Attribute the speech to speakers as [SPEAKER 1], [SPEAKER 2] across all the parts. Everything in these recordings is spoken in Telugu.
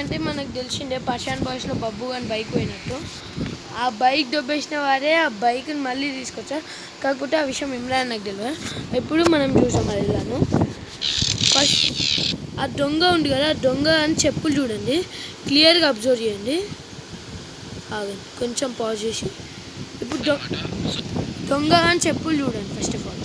[SPEAKER 1] ఏమైందంటే మనకు తెలిసిందే పషాన్ బాయ్స్లో బబ్బు అని బైక్ పోయినట్టు. ఆ బైక్ దొబ్బేసిన వారే ఆ బైక్ని మళ్ళీ తీసుకొచ్చారు. కాకపోతే ఆ విషయం ఇమ్రాన్ నాకు తెలియదు. ఎప్పుడు మనం చూసాం అదిలాను. ఫస్ట్ ఆ దొంగ ఉంది కదా, ఆ దొంగ అని చెప్పులు చూడండి, క్లియర్గా అబ్జర్వ్ చేయండి. ఆగండి కొంచెం పాజ్ చేసి. ఇప్పుడు దొంగ అని చెప్పులు చూడండి ఫస్ట్ ఆఫ్ ఆల్.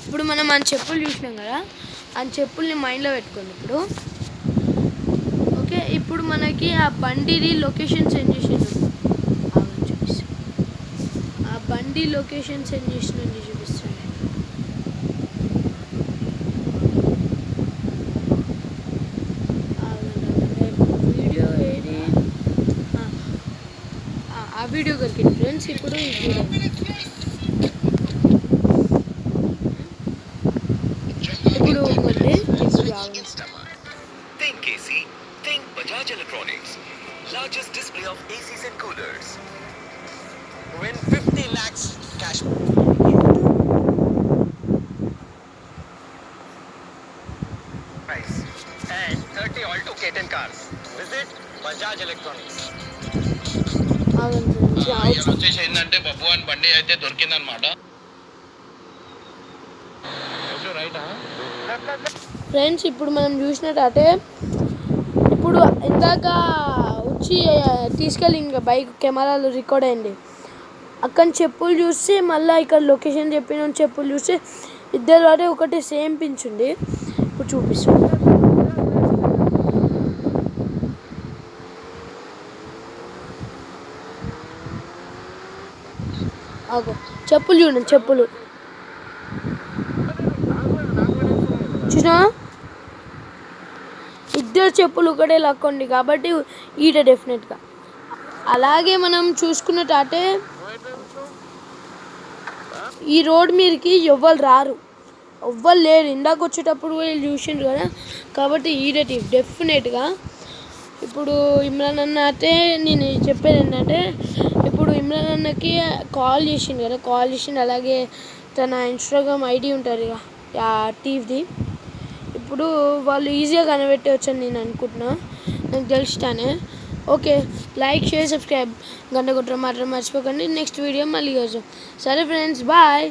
[SPEAKER 1] ఇప్పుడు మనం ఆ చెప్పులు చూసినాం కదా, ఆ చెప్పుల్ని మైండ్లో పెట్టుకోండి ఇప్పుడు. ఓకే, ఇప్పుడు మనకి ఆ బండిది లొకేషన్ సెండ్ చేసిండు. చూపిస్తాను ఆ బండి లొకేషన్ సెండ్ చేసినండి, చూపిస్తాను. వీడియో ఏది, ఆ వీడియో దొరికింది ఫ్రెండ్స్. ఇప్పుడు ఈ video
[SPEAKER 2] Think AC, think Bajaj Electronics. Largest display of ACs and coolers. Win 50 lakhs cash prize and 30 Alto K10 cars. Visit Bajaj Electronics.
[SPEAKER 3] వచ్చేసి ఏంటంటే బబ్బు అని బండి అయితే దొరికిందనమాట.
[SPEAKER 1] ఫ్రెండ్స్ ఇప్పుడు మనం చూసినట్టే, ఇప్పుడు ఇందాక వచ్చి తీసుకెళ్ళి ఇంకా బైక్ కెమెరాలో రికార్డ్ అయింది. అక్కడ చెప్పులు చూస్తే మళ్ళీ ఇక్కడ లొకేషన్ చెప్పిన చెప్పులు చూస్తే ఇద్దరు వారే ఒకటి సేమ్ పించుంది. ఇప్పుడు చూపిస్తాను. చెప్పులు చూడండి, చెప్పులు చూసినా, ఇద్దరు చెప్పులు ఒకటే లాక్కోండి కాబట్టి ఈట డెఫినెట్గా. అలాగే మనం చూసుకున్నట్టే ఈ రోడ్ మీదకి ఎవ్వరు రారు, ఎవ్వరు లేరు. ఇందాక వచ్చేటప్పుడు వీళ్ళు చూసిండ్రు కదా, కాబట్టి ఈడటి డెఫినెట్గా. ఇప్పుడు ఇమ్రాన్ అన్న అయితే నేను చెప్పేది ఏంటంటే, ఇప్పుడు ఇమ్రాన్ అన్నకి కాల్ చేసిండు కదా, కాల్ చేసిండు. అలాగే తన ఇన్స్టాగ్రామ్ ఐడి ఉంటుంది కదా టీవీది, ఇప్పుడు వాళ్ళు ఈజీగా కనిపెట్టవచ్చు అని నేను అనుకుంటున్నా, నాకు తెలుస్తానే. ఓకే, లైక్ షేర్ సబ్స్క్రైబ్ గంట కొట్టడం మాత్రం మర్చిపోకండి. నెక్స్ట్ వీడియో మళ్ళీ చూద్దాం. సరే ఫ్రెండ్స్, బాయ్.